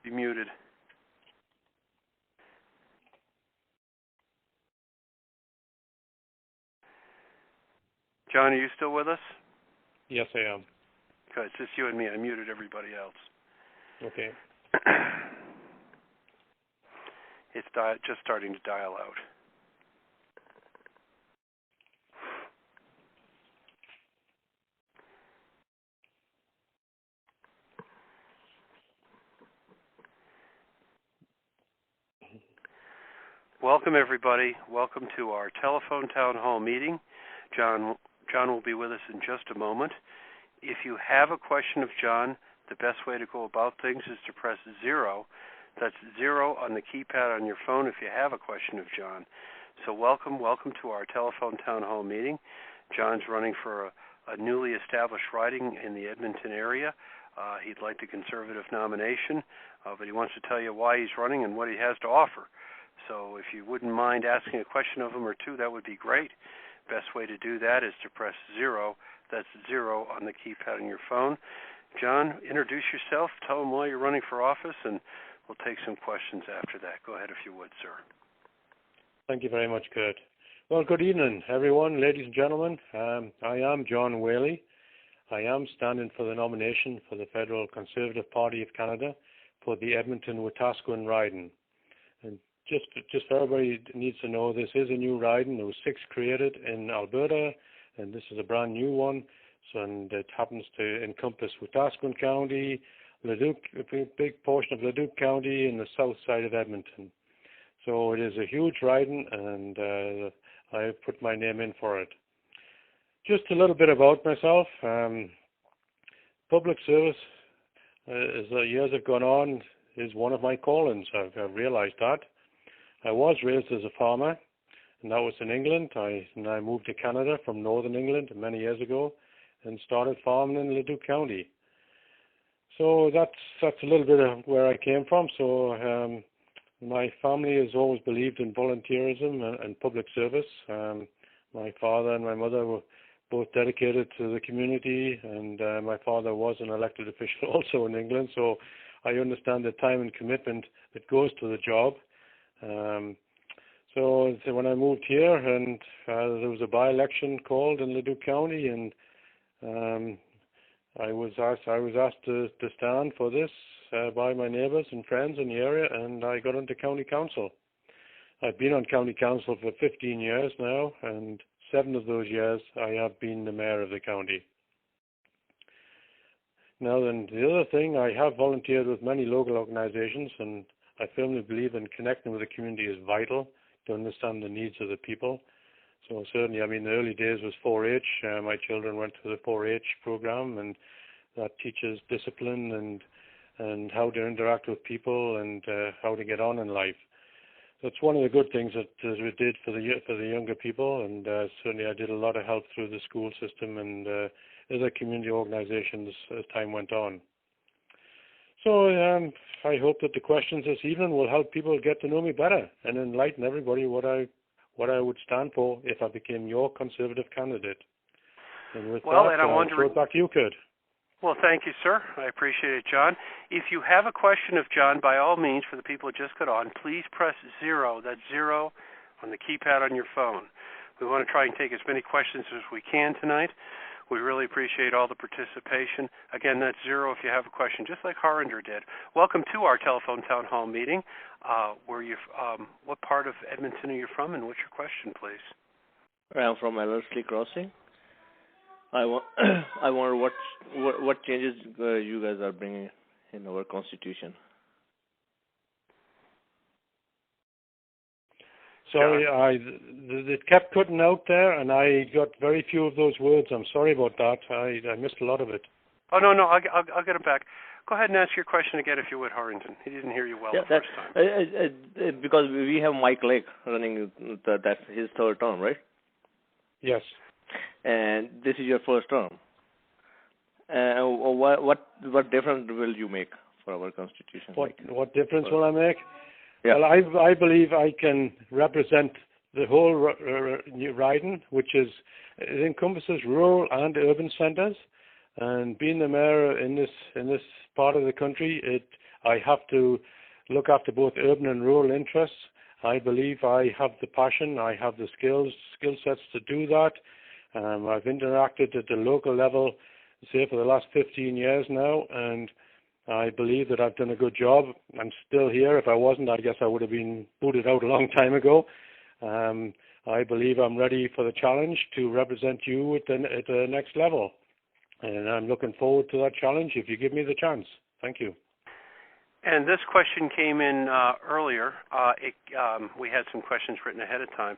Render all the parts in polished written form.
Be muted. John, are you still with us? Yes, I am. Good. It's just you and me. I muted everybody else. Okay. It's just starting to dial out. Welcome, everybody. Welcome to our telephone town hall meeting. John will be with us in just a moment. If you have a question of John, the best way to go about things is to press 0. That's 0 on the keypad on your phone if you have a question of John. So welcome to our telephone town hall meeting. John's running for a newly established riding in the Edmonton area. He'd like the Conservative nomination, but he wants to tell you why he's running and what he has to offer. So if you wouldn't mind asking a question of him or two, that would be great. Best way to do that is to press 0. That's 0 on the keypad on your phone. John, introduce yourself. Tell him why you're running for office, and we'll take some questions after that. Go ahead if you would, sir. Thank you very much, Kurt. Well, good evening, everyone, ladies and gentlemen. I am John Whaley. I am standing for the nomination for the Federal Conservative Party of Canada for the Edmonton-Wetaskiwin riding. And just for everybody needs to know, this is a new riding. There were 6 created in Alberta, and this is a brand new one. So, and it happens to encompass Wetaskiwin County, Leduc, a big portion of Leduc County, and the south side of Edmonton. So it is a huge riding, and I put my name in for it. Just a little bit about myself. Public service, as the years have gone on, is one of my callings. I've realized that. I was raised as a farmer, and that was in England. I moved to Canada from northern England many years ago and started farming in Leduc County. So that's a little bit of where I came from. So my family has always believed in volunteerism and public service. My father and my mother were both dedicated to the community, and my father was an elected official also in England, so I understand the time and commitment that goes to the job. So when I moved here, and there was a by-election called in Leduc County, and I was asked to stand for this by my neighbours and friends in the area, and I got into county council. I've been on county council for 15 years now, and 7 of those years I have been the mayor of the county. Now then, the other thing, I have volunteered with many local organizations, and I firmly believe in connecting with the community is vital to understand the needs of the people. So certainly, I mean, the early days was 4-H. My children went to the 4-H program, and that teaches discipline and how to interact with people and how to get on in life. That's one of the good things that we did for the younger people, and certainly I did a lot of help through the school system and other community organizations as time went on. So I hope that the questions this evening will help people get to know me better and enlighten everybody what I would stand for if I became your Conservative candidate. And with that, I'll throw it back to you, Kurt. Well, thank you, sir. I appreciate it, John. If you have a question of John, by all means, for the people who just got on, please press 0. That's 0 on the keypad on your phone. We want to try and take as many questions as we can tonight. We really appreciate all the participation. Again, that's 0 if you have a question, just like Harinder did. Welcome to our telephone town hall meeting. What part of Edmonton are you from, and what's your question, please? I'm from Ellerslie Crossing. I wonder what changes you guys are bringing in our constitution. Sorry, it kept cutting out there, and I got very few of those words. I'm sorry about that. I missed a lot of it. Oh, no, I'll get it back. Go ahead and ask your question again, if you would, Harrington. He didn't hear you well the first time. Because we have Mike Lake running, that's his 3rd term, right? Yes. And this is your 1st term. What difference will you make for our constitution? What difference will I make? Yeah. Well, I believe I can represent the whole riding, which it encompasses rural and urban centres. And being the mayor in this part of the country, I have to look after both urban and rural interests. I believe I have the passion, I have the skill sets to do that. I've interacted at the local level, say, for the last 15 years now, and I believe that I've done a good job. I'm still here. If I wasn't, I guess I would have been booted out a long time ago. I believe I'm ready for the challenge to represent you at the next level. And I'm looking forward to that challenge if you give me the chance. Thank you. And this question came in earlier. We had some questions written ahead of time.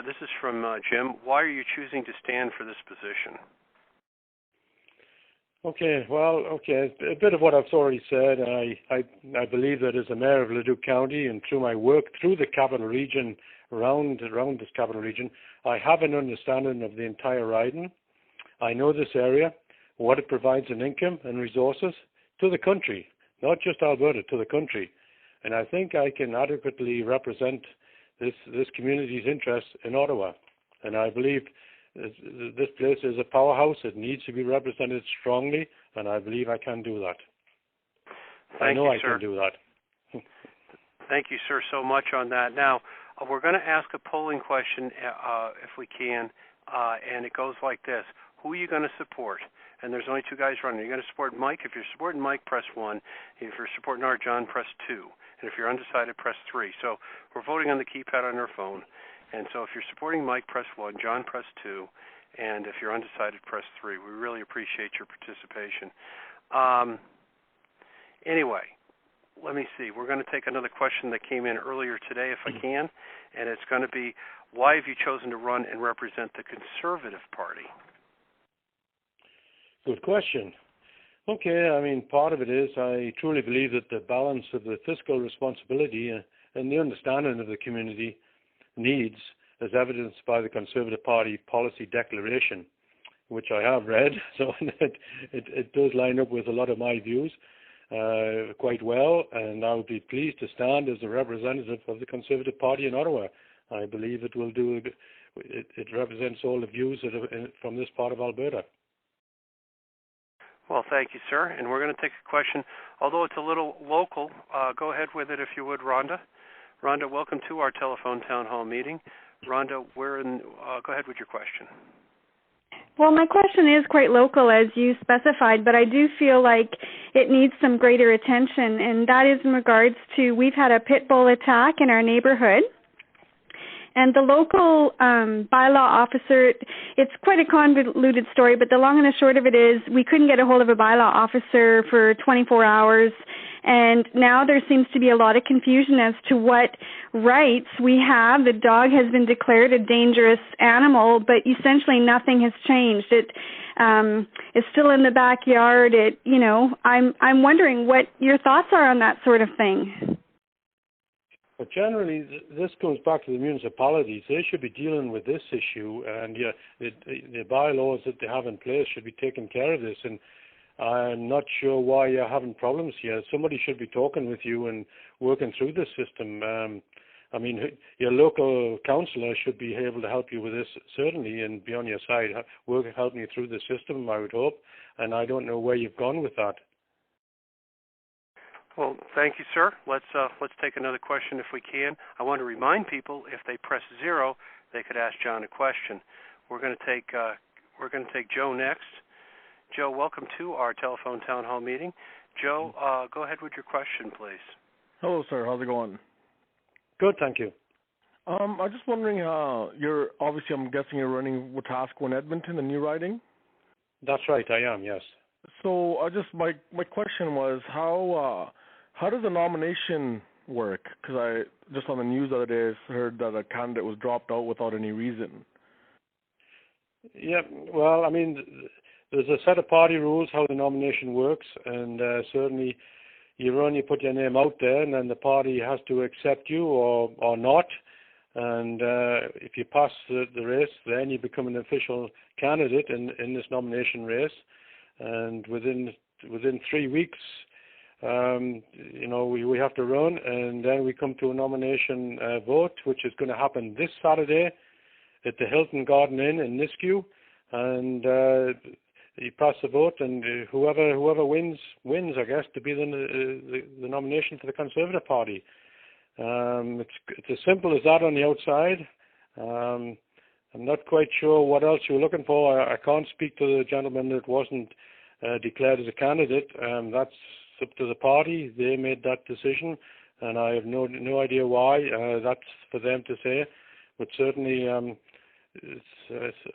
This is from Jim. Why are you choosing to stand for this position? Okay, a bit of what I've already said. I believe that as a mayor of Leduc County and through my work through the capital region, around this capital region, I have an understanding of the entire riding. I know this area, what it provides in income and resources to the country, not just Alberta, to the country. And I think I can adequately represent this community's interests in Ottawa. And I believe this place is a powerhouse. It needs to be represented strongly, and I believe I can do that. Thank you, I sir. Can do that. Thank you, sir, so much on that. Now, we're going to ask a polling question, if we can, and it goes like this. Who are you going to support? And there's only two guys running. You're going to support Mike. If you're supporting Mike, press 1. If you're supporting Art John, press 2. And if you're undecided, press 3. So we're voting on the keypad on your phone. And so if you're supporting Mike, press 1. John, press 2. And if you're undecided, press 3. We really appreciate your participation. Anyway, let me see. We're going to take another question that came in earlier today, if I can. And it's going to be, why have you chosen to run and represent the Conservative Party? Good question. Okay, I mean, part of it is I truly believe that the balance of the fiscal responsibility and the understanding of the community needs, as evidenced by the Conservative Party policy declaration, which I have read, so it does line up with a lot of my views quite well, and I would be pleased to stand as a representative of the Conservative Party in Ottawa. I believe it will do. It represents all the views from this part of Alberta. Well, thank you, sir. And we're going to take a question. Although it's a little local, go ahead with it if you would, Rhonda. Rhonda, welcome to our telephone town hall meeting. Rhonda, go ahead with your question. Well, my question is quite local, as you specified, but I do feel like it needs some greater attention, and that is in regards to, we've had a pit bull attack in our neighborhood. And the local bylaw officer, it's quite a convoluted story, but the long and the short of it is we couldn't get a hold of a bylaw officer for 24 hours, and now there seems to be a lot of confusion as to what rights we have. The dog has been declared a dangerous animal, but essentially nothing has changed. It's still in the backyard. I'm wondering what your thoughts are on that sort of thing. But generally, this goes back to the municipalities. They should be dealing with this issue, and the bylaws that they have in place should be taking care of this. And I'm not sure why you're having problems here. Somebody should be talking with you and working through this system. I mean, your local councillor should be able to help you with this, certainly, and be on your side, helping you through the system, I would hope. And I don't know where you've gone with that. Well, thank you, sir. Let's take another question if we can. I want to remind people, if they press 0, they could ask John a question. We're going to take Joe next. Joe, welcome to our telephone town hall meeting. Joe, go ahead with your question, please. Hello, sir. How's it going? Good, thank you. I'm just wondering, I'm guessing you're running Wetaskiwin Edmonton, the new riding? That's right, I am, yes. So my question was, how does the nomination work? Because I just on the news the other day heard that a candidate was dropped out without any reason. Yeah, well, I mean, there's a set of party rules how the nomination works, and certainly you put your name out there, and then the party has to accept you or not. And if you pass the race, then you become an official candidate in this nomination race. And within 3 weeks, we have to run, and then we come to a nomination vote, which is going to happen this Saturday at the Hilton Garden Inn in Nisku. And you pass the vote, and whoever wins, I guess, to be the nomination for the Conservative Party. It's as simple as that on the outside. I'm not quite sure what else you're looking for. I can't speak to the gentleman that wasn't declared as a candidate. That's up to the party. They made that decision, and I have no idea why. That's for them to say. But certainly,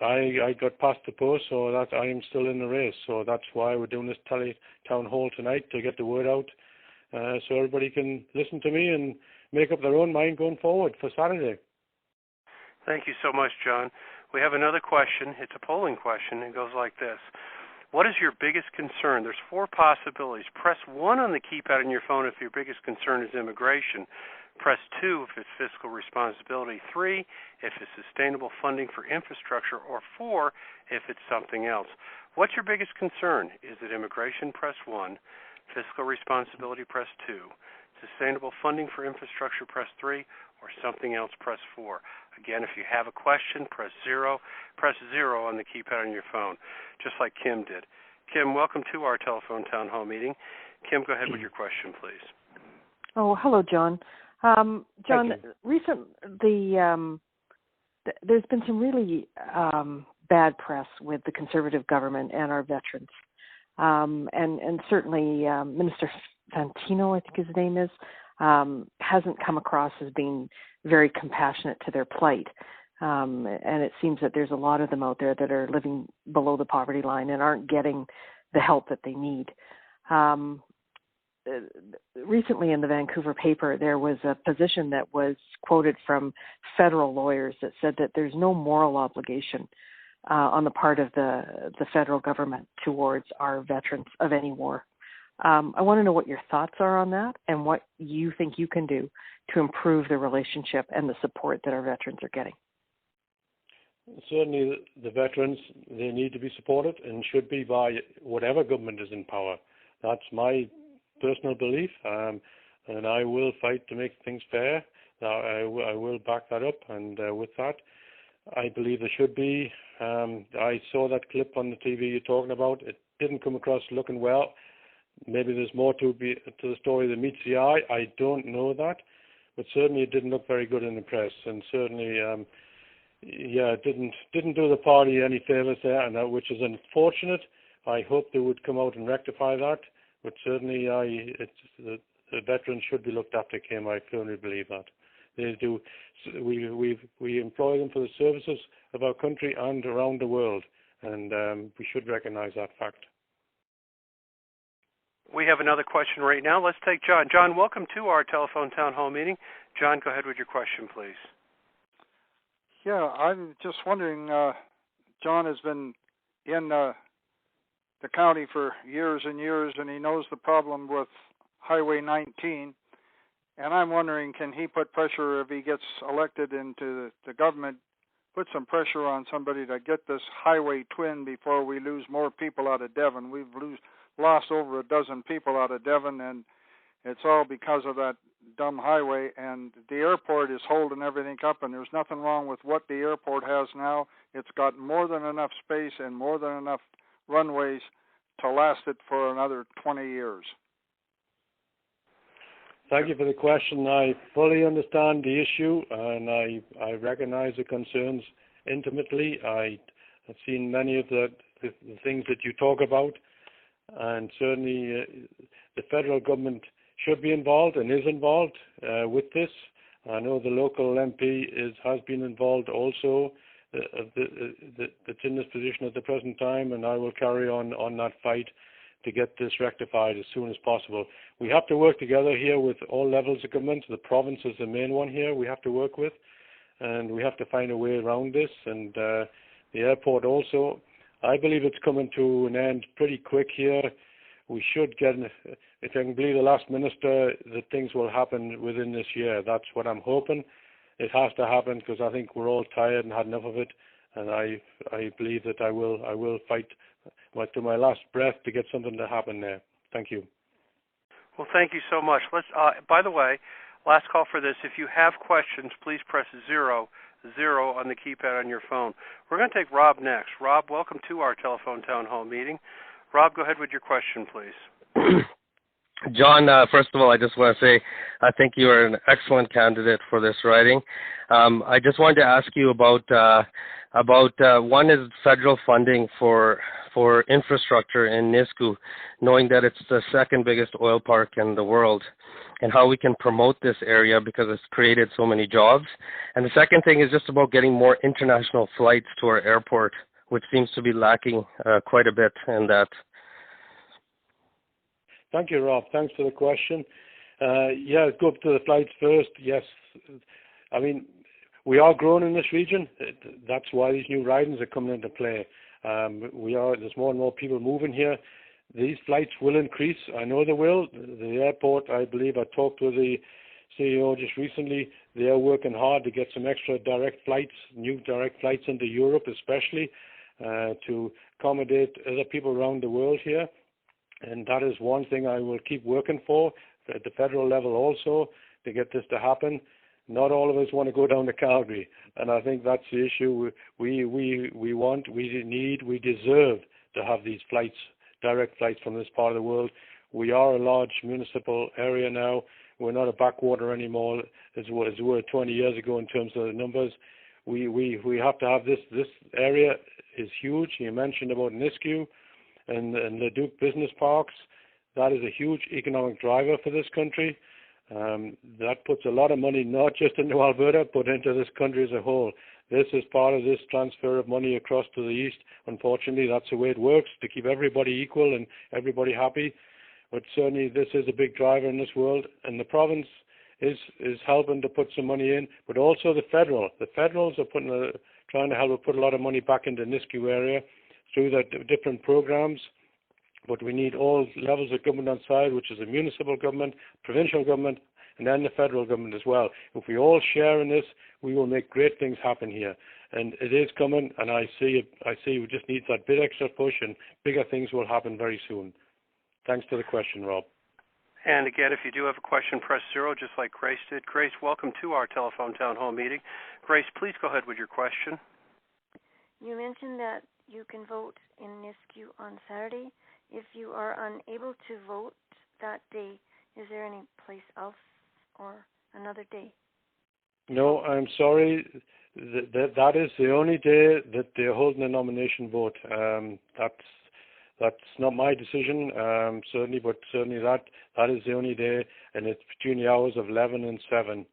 I got past the post, so that I am still in the race. So that's why we're doing this town hall tonight, to get the word out, so everybody can listen to me and make up their own mind going forward for Saturday. Thank you so much, John. We have another question. It's a polling question. It goes like this. What is your biggest concern? There's 4 possibilities. Press 1 on the keypad on your phone if your biggest concern is immigration. Press 2 if it's fiscal responsibility. 3 if it's sustainable funding for infrastructure. Or 4 if it's something else. What's your biggest concern? Is it immigration? Press 1. Fiscal responsibility? Press 2. Sustainable funding for infrastructure? Press 3. Or something else? Press 4. Again, if you have a question, press 0. Press 0 on the keypad on your phone, just like Kim did. Kim, welcome to our telephone town hall meeting. Kim, go ahead with your question, please. Oh, hello, John. John, recently there's been some really bad press with the Conservative government and our veterans. And certainly Minister Fantino, I think his name is, hasn't come across as being very compassionate to their plight. And it seems that there's a lot of them out there that are living below the poverty line and aren't getting the help that they need. Recently in the Vancouver paper, there was a position that was quoted from federal lawyers that said that there's no moral obligation on the part of the federal government towards our veterans of any war. I want to know what your thoughts are on that and what you think you can do to improve the relationship and the support that our veterans are getting. Certainly the veterans, they need to be supported and should be by whatever government is in power. That's my personal belief, and I will fight to make things fair. I will back that up, and with that, I believe there should be. I saw that clip on the TV you're talking about. It didn't come across looking well. Maybe there's more to the story than meets the eye. I don't know that, but certainly it didn't look very good in the press, and certainly, it didn't do the party any favors there, and which is unfortunate. I hope they would come out and rectify that, but certainly, the veterans should be looked after, Kim. I firmly believe that they do. We employ them for the services of our country and around the world, and we should recognize that fact. We have another question right now. Let's take John. John, welcome to our telephone town hall meeting. John, go ahead with your question, please. Yeah, I'm just wondering, John has been in the county for years and years, and he knows the problem with Highway 19, and I'm wondering, can he put pressure, if he gets elected into the government, put some pressure on somebody to get this highway twin before we lose more people out of Devon. We've lost over a dozen people out of Devon, and it's all because of that dumb highway, and the airport is holding everything up, and there's nothing wrong with what the airport has now. It's got more than enough space and more than enough runways to last it for another 20 years. Thank you for the question. I fully understand the issue, and I recognize the concerns intimately. I have seen many of the things that you talk about, and certainly the federal government should be involved and is involved with this. I know the local MP has been involved also. That's in this position at the present time, and I will carry on that fight to get this rectified as soon as possible. We have to work together here with all levels of government. The province is the main one here we have to work with, and we have to find a way around this. And the airport also, I believe it's coming to an end pretty quick here. We should get, if I can believe the last minister, that things will happen within this year. That's what I'm hoping. It has to happen because I think we're all tired and had enough of it, and I believe that I will fight to my last breath to get something to happen there. Thank you. Well, thank you so much. Let's. By the way, last call for this. If you have questions, please press 0 0 on the keypad on your phone. We're going to take Rob next. Rob, welcome to our telephone town hall meeting. Rob, go ahead with your question, please. John, first of all, I just want to say I think you are an excellent candidate for this riding. I just wanted to ask you about one is federal funding for infrastructure in Nisku, knowing that it's the second biggest oil park in the world, and how we can promote this area because it's created so many jobs. And the second thing is just about getting more international flights to our airport, which seems to be lacking quite a bit in that. Thank you, Rob. Thanks for the question. Go up to the flights first. Yes, I mean, we are growing in this region. That's why these new ridings are coming into play. There's more and more people moving here. These flights will increase. I know they will. The airport, I believe, I talked with the CEO just recently. They are working hard to get some extra direct flights, new direct flights into Europe especially, to accommodate other people around the world here. And that is one thing I will keep working for at the federal level also, to get this to happen. Not all of us want to go down to Calgary, and I think that's the issue. We deserve to have these flights, direct flights from this part of the world. We are a large municipal area now. We're not a backwater anymore as we were 20 years ago in terms of the numbers. We have to have this. This area is huge. You mentioned about Nisku and Leduc business parks. That is a huge economic driver for this country. That puts a lot of money not just into Alberta, but into this country as a whole. This is part of this transfer of money across to the east. Unfortunately, that's the way it works, to keep everybody equal and everybody happy. But certainly this is a big driver in this world, and the province is helping to put some money in, but also the federal. The federals are trying to help put a lot of money back into the Nisku area through the different programs. But we need all levels of government on side, which is the municipal government, provincial government, and then the federal government as well. If we all share in this, we will make great things happen here. And it is coming, and I see we just need that bit extra push, and bigger things will happen very soon. Thanks for the question, Rob. And again, if you do have a question, press 0, just like Grace did. Grace, welcome to our telephone town hall meeting. Grace, please go ahead with your question. You mentioned that you can vote in Nisku on Saturday. If you are unable to vote that day, is there any place else or another day? No, I'm sorry. That is the only day that they're holding a nomination vote. That's not my decision, certainly, but certainly that is the only day, and it's between the hours of 11 and 7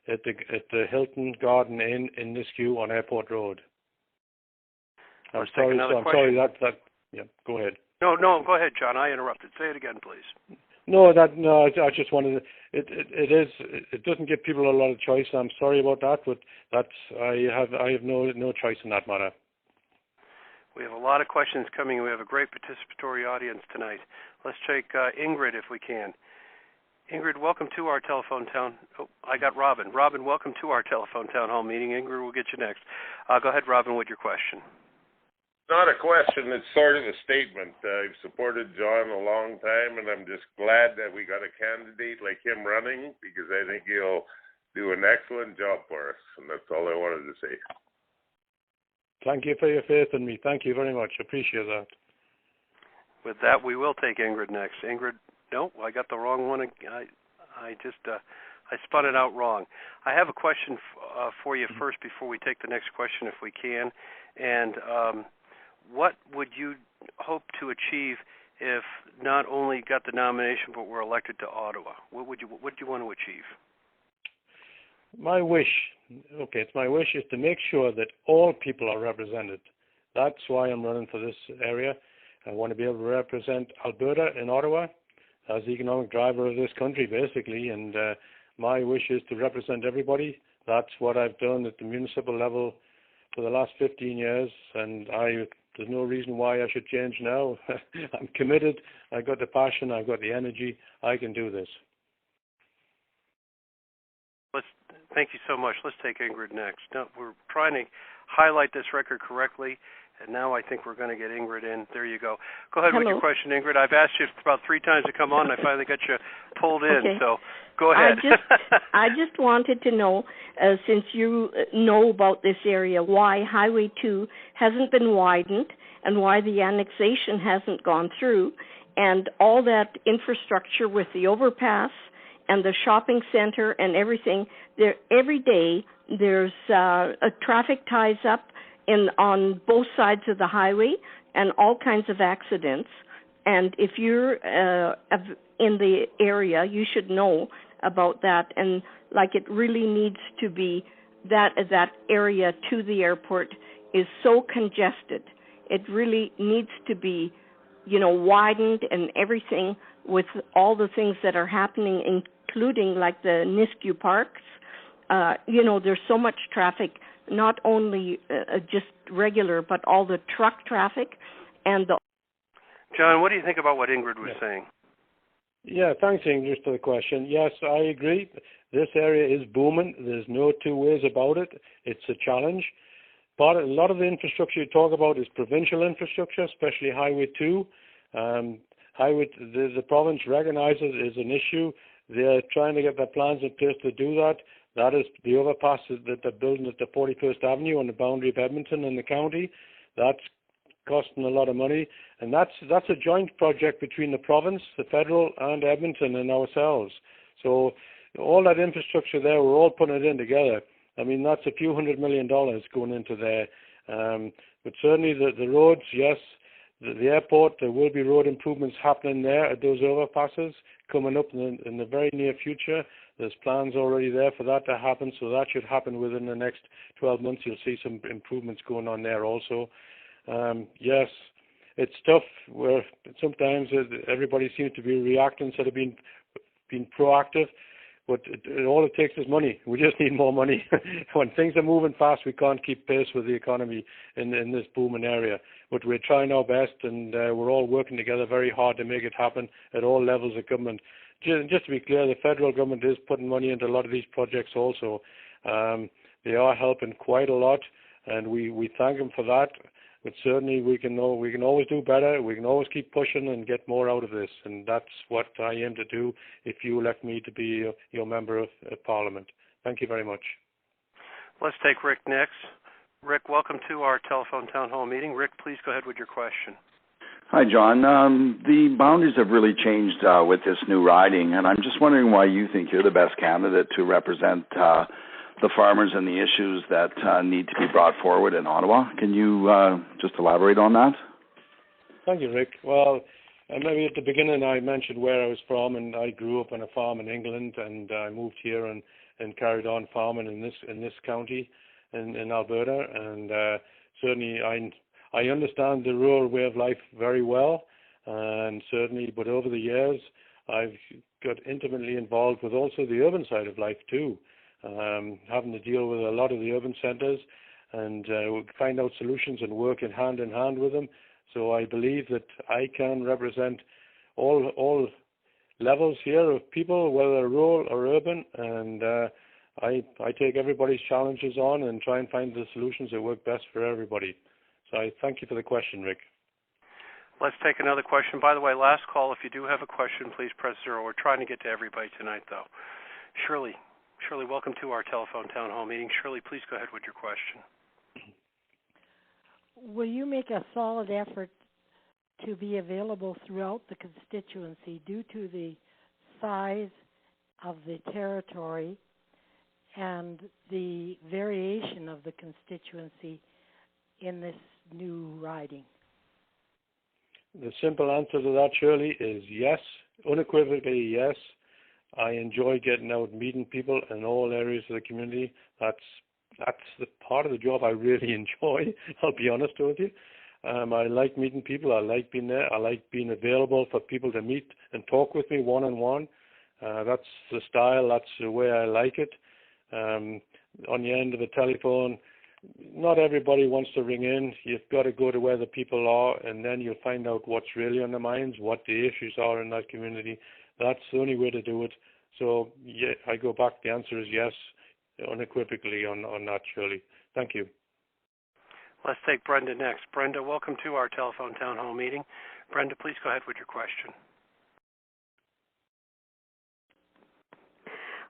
at the Hilton Garden Inn in Nisku on Airport Road. I'm sorry. Yeah, go ahead. No, go ahead, John. I interrupted. Say it again, please. I just wanted to. It doesn't give people a lot of choice. I'm sorry about that, but I have no choice in that matter. We have a lot of questions coming. We have a great participatory audience tonight. Let's take Ingrid if we can. Ingrid, welcome to our telephone town. Oh, I got Robin. Robin, welcome to our telephone town hall meeting. Ingrid will get you next. Go ahead, Robin, with your question. Not a question, it's sort of a statement. I've supported John a long time, and I'm just glad that we got a candidate like him running, because I think he'll do an excellent job for us, and that's all I wanted to say. Thank you for your faith in me. Thank you very much. Appreciate that. With that, we will take Ingrid next. Ingrid, no, I got the wrong one. I spun it out wrong. I have a question for you first before we take the next question, if we can. And what would you hope to achieve if not only got the nomination but were elected to Ottawa? What do you want to achieve? My wish is to make sure that all people are represented. That's why I'm running for this area. I want to be able to represent Alberta in Ottawa as the economic driver of this country, basically. And my wish is to represent everybody. That's what I've done at the municipal level for the last 15 years, and there's no reason why I should change now. I'm committed. I've got the passion. I've got the energy. I can do this. Thank you so much. Let's take Ingrid next. Now, we're trying to highlight this record correctly. And now I think we're going to get Ingrid in. There you go. Go ahead with Hello. your question, Ingrid. I've asked you about 3 times to come on, and I finally got you pulled in. Okay. So go ahead. I just wanted to know, since you know about this area, why Highway 2 hasn't been widened and why the annexation hasn't gone through, and all that infrastructure with the overpass and the shopping center and everything. There every day there's a traffic ties up on both sides of the highway and all kinds of accidents. And if you're in the area, you should know about that. And like, it really needs to be that area to the airport is so congested. It really needs to be, widened and everything, with all the things that are happening, including like the Nisku Parks. There's so much traffic, not only just regular, but all the truck traffic and the... John, what do you think about what Ingrid was saying? Yeah, thanks, Ingrid, for the question. Yes, I agree. This area is booming. There's no two ways about it. It's a challenge. But a lot of the infrastructure you talk about is provincial infrastructure, especially Highway 2. The province recognizes it as an issue. They're trying to get their plans in place to do that. That is the overpass that they're building at the 41st Avenue on the boundary of Edmonton and the county. That's costing a lot of money, and that's a joint project between the province, the federal, and Edmonton and ourselves. So all that infrastructure there, we're all putting it in together. I mean, that's a few $100 million going into there. But certainly the roads, yes, the airport, there will be road improvements happening there at those overpasses coming up in the very near future. There's plans already there for that to happen, so that should happen within the next 12 months. You'll see some improvements going on there also. Yes, it's tough where sometimes everybody seems to be reacting instead of being proactive. But all it takes is money. We just need more money. When things are moving fast, we can't keep pace with the economy in this booming area. But we're trying our best, and we're all working together very hard to make it happen at all levels of government. Just to be clear, the federal government is putting money into a lot of these projects also. They are helping quite a lot, and we thank them for that. But certainly we can always do better. We can always keep pushing and get more out of this, and that's what I aim to do if you elect me to be your member of Parliament. Thank you very much. Let's take Rick next. Rick, welcome to our telephone town hall meeting. Rick, please go ahead with your question. Hi, John. The boundaries have really changed with this new riding, and I'm just wondering why you think you're the best candidate to represent the farmers and the issues that need to be brought forward in Ottawa. Can you just elaborate on that? Thank you, Rick. Well, maybe at the beginning I mentioned where I was from, and I grew up on a farm in England, and I moved here and carried on farming in this county in Alberta, and certainly I understand the rural way of life very well, and certainly, but over the years I've got intimately involved with also the urban side of life too. Having to deal with a lot of the urban centres and find out solutions and work in hand with them. So I believe that I can represent all levels here of people, whether rural or urban, and I take everybody's challenges on and try and find the solutions that work best for everybody. So I thank you for the question, Rick. Let's take another question. By the way, last call, if you do have a question, please press 0. We're trying to get to everybody tonight, though. Shirley, welcome to our telephone town hall meeting. Shirley, please go ahead with your question. Will you make a solid effort to be available throughout the constituency due to the size of the territory and the variation of the constituency in this new riding? The simple answer to that, Shirley, is yes, unequivocally yes. I enjoy getting out and meeting people in all areas of the community. That's the part of the job I really enjoy, I'll be honest with you. I like meeting people. I like being there. I like being available for people to meet and talk with me one-on-one. That's the style. That's the way I like it. On the end of the telephone, not everybody wants to ring in. You've got to go to where the people are, and then you'll find out what's really on their minds, what the issues are in that community. That's the only way to do it. So, yeah, I go back. The answer is yes, unequivocally on that, Shirley. Thank you. Let's take Brenda next. Brenda, welcome to our telephone town hall meeting. Brenda, please go ahead with your question.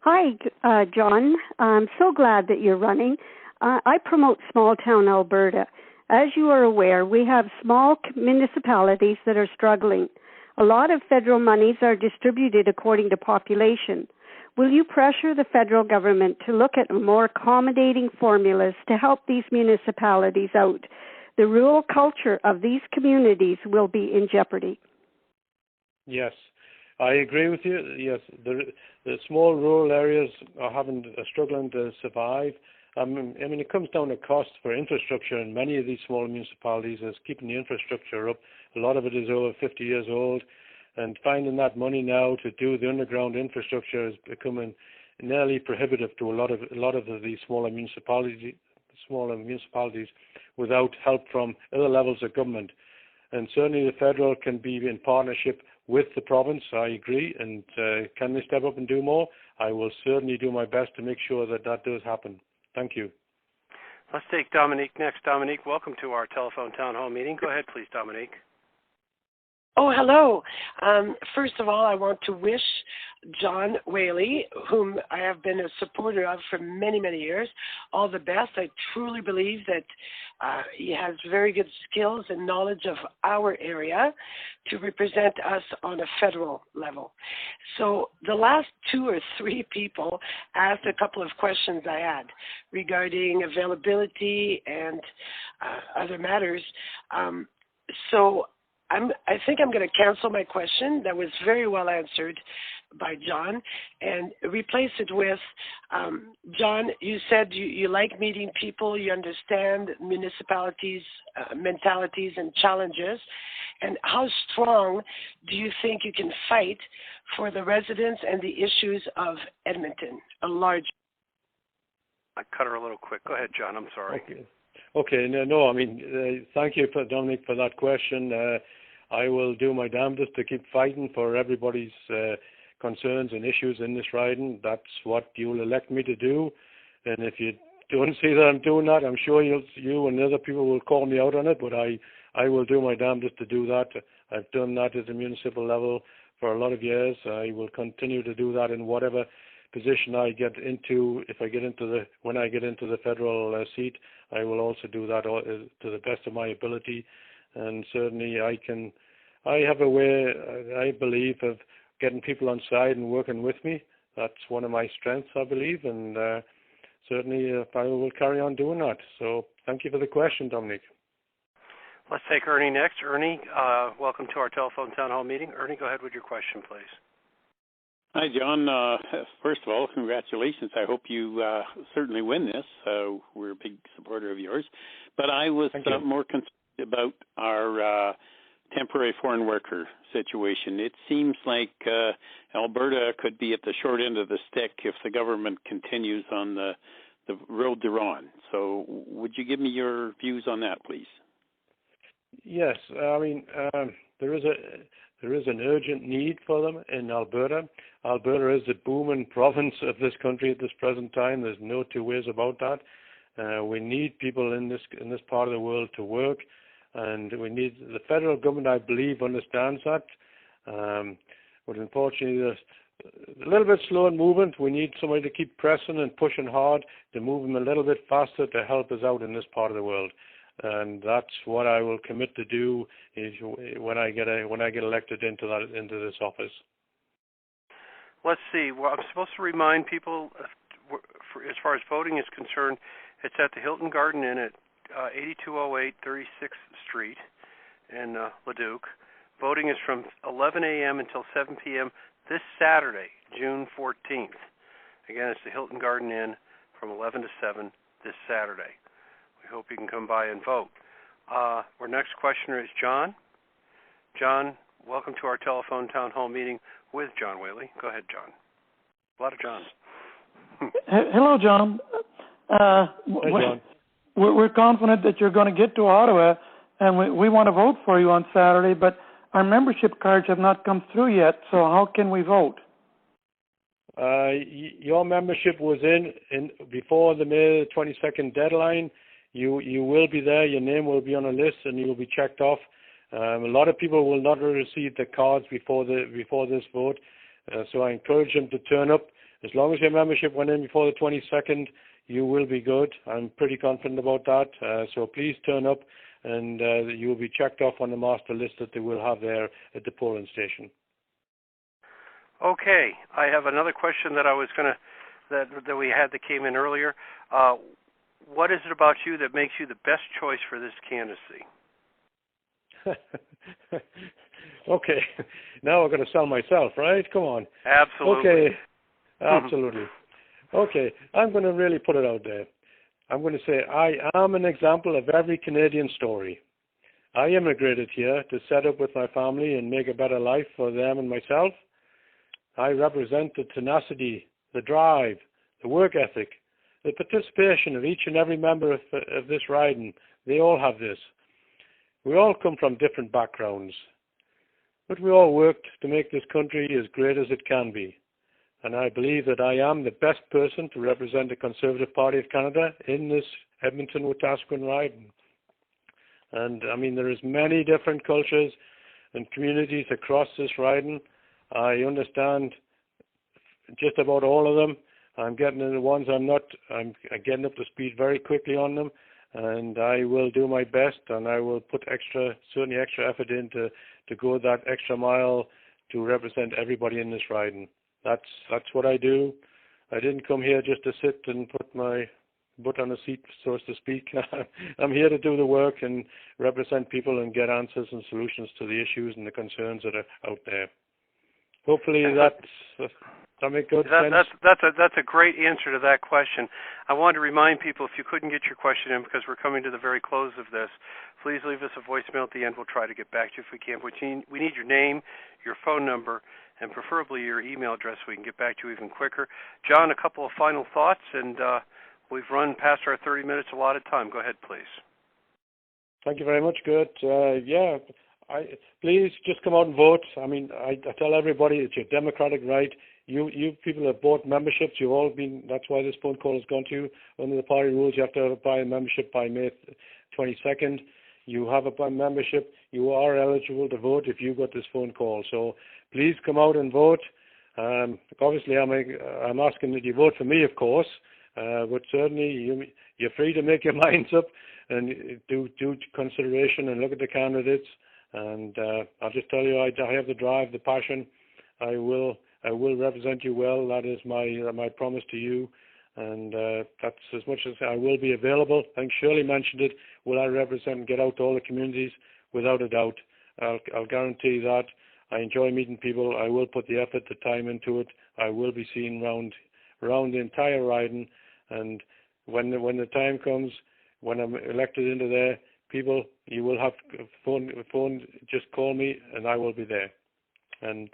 Hi, John. I'm so glad that you're running. I promote small town Alberta. As you are aware, we have small municipalities that are struggling. A lot of federal monies are distributed according to population. Will you pressure the federal government to look at more accommodating formulas to help these municipalities out? The rural culture of these communities will be in jeopardy. Yes, I agree with you. Yes, the small rural areas are struggling to survive. I mean, it comes down to cost for infrastructure in many of these small municipalities is keeping the infrastructure up. A lot of it is over 50 years old, and finding that money now to do the underground infrastructure is becoming nearly prohibitive to a lot of these smaller municipalities without help from other levels of government. And certainly the federal can be in partnership with the province, I agree, and can they step up and do more? I will certainly do my best to make sure that does happen. Thank you. Let's take Dominique next. Dominique, welcome to our telephone town hall meeting. Go ahead, please, Dominique. Oh, hello. First of all, I want to wish John Whaley, whom I have been a supporter of for many, many years, all the best. I truly believe that he has very good skills and knowledge of our area to represent us on a federal level. So the last 2 or 3 people asked a couple of questions I had regarding availability and other matters. I think I'm going to cancel my question. That was very well answered by John, and replace it with, John, you said you like meeting people, you understand municipalities' mentalities and challenges, and how strong do you think you can fight for the residents and the issues of Edmonton, a large... I cut her a little quick. Go ahead, John. I'm sorry. Okay. No. I mean, thank you, Dominic, for that question. I will do my damnedest to keep fighting for everybody's concerns and issues in this riding. That's what you'll elect me to do. And if you don't see that I'm doing that, I'm sure you and other people will call me out on it. But I will do my damnedest to do that. I've done that at the municipal level for a lot of years. I will continue to do that in whatever position I get into. When I get into the federal seat, I will also do that to the best of my ability. And certainly I have a way, I believe, of getting people on side and working with me. That's one of my strengths, I believe, and certainly I will carry on doing that. So thank you for the question, Dominic. Let's take Ernie next. Ernie, welcome to our telephone town hall meeting. Ernie, go ahead with your question, please. Hi, John. First of all, congratulations. I hope you certainly win this. We're a big supporter of yours. But I was more concerned about our temporary foreign worker situation. It seems like Alberta could be at the short end of the stick if the government continues on the road they're on. So would you give me your views on that, please? Yes. I mean, there is an urgent need for them in Alberta. Alberta is the booming province of this country at this present time. There's no two ways about that. We need people in this part of the world to work, and we need the federal government, I believe, understands that. But unfortunately, there's a little bit slow in movement. We need somebody to keep pressing and pushing hard to move them a little bit faster to help us out in this part of the world. And that's what I will commit to do when I get elected into this office. Let's see. Well, I'm supposed to remind people, as far as voting is concerned, it's at the Hilton Garden Inn at 8208 36th Street in Leduc. Voting is from 11 a.m. until 7 p.m. this Saturday, June 14th. Again, it's the Hilton Garden Inn from 11 to 7 this Saturday. We hope you can come by and vote. Our next questioner is John. John, welcome to our telephone town hall meeting with John Whaley. Go ahead, John. A lot of Johns. Hello, John. Hi, John. We're confident that you're going to get to Ottawa, and we want to vote for you on Saturday, but our membership cards have not come through yet, so how can we vote? Your membership was in before the May 22nd deadline. you will be there. Your name will be on a list, and you will be checked off. A lot of people will not receive the cards before this vote, so I encourage them to turn up. As long as your membership went in before the 22nd, you will be good. I'm pretty confident about that. So please turn up, and you will be checked off on the master list that they will have there at the polling station. Okay, I have another question that I was gonna that we had that came in earlier. What is it about you that makes you the best choice for this candidacy? Okay, now I'm going to sell myself, right? Come on. Absolutely. Okay, absolutely. Okay, I'm going to really put it out there. I'm going to say I am an example of every Canadian story. I immigrated here to set up with my family and make a better life for them and myself. I represent the tenacity, the drive, the work ethic, the participation of each and every member of this riding. They all have this. We all come from different backgrounds, but we all worked to make this country as great as it can be. And I believe that I am the best person to represent the Conservative Party of Canada in this Edmonton-Wetaskiwin riding. And I mean, there is many different cultures and communities across this riding. I understand just about all of them. I'm getting in the ones I'm getting up to speed very quickly on them. And I will do my best, and I will put certainly extra effort in to go that extra mile to represent everybody in this riding. That's what I do. I didn't come here just to sit and put my butt on a seat, so to speak. I'm here to do the work and represent people and get answers and solutions to the issues and the concerns that are out there. Hopefully that make good sense? That's a great answer to that question. I wanted to remind people, if you couldn't get your question in because we're coming to the very close of this, please leave us a voicemail at the end. We'll try to get back to you if we can. We need your name, your phone number, and preferably your email address so we can get back to you even quicker. John, a couple of final thoughts, and we've run past our 30 minutes allotted time. Go ahead, please. Thank you very much, Kurt. Please just come out and vote. I mean, I tell everybody it's your democratic right. You people have bought memberships. You've all been. That's why this phone call has gone to you. Under the party rules, you have to buy a membership by May 22nd. You have a membership. You are eligible to vote if you got this phone call. So please come out and vote. Obviously, I'm asking that you vote for me, of course. But certainly, you're free to make your minds up and do consideration and look at the candidates. And I'll just tell you, I have the drive, the passion. I will represent you well. That is my promise to you. And that's as much as I will be available. I think Shirley mentioned it. Will I represent and get out to all the communities? Without a doubt. I'll guarantee that. I enjoy meeting people. I will put the effort, the time into it. I will be seen around the entire riding. And when the time comes, when I'm elected into there, people, you will have phone. Just call me, and I will be there. And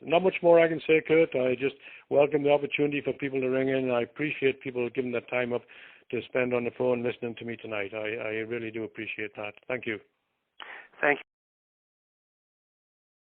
not much more I can say, Kurt. I just welcome the opportunity for people to ring in. I appreciate people giving their time up to spend on the phone listening to me tonight. I really do appreciate that. Thank you. Thank you.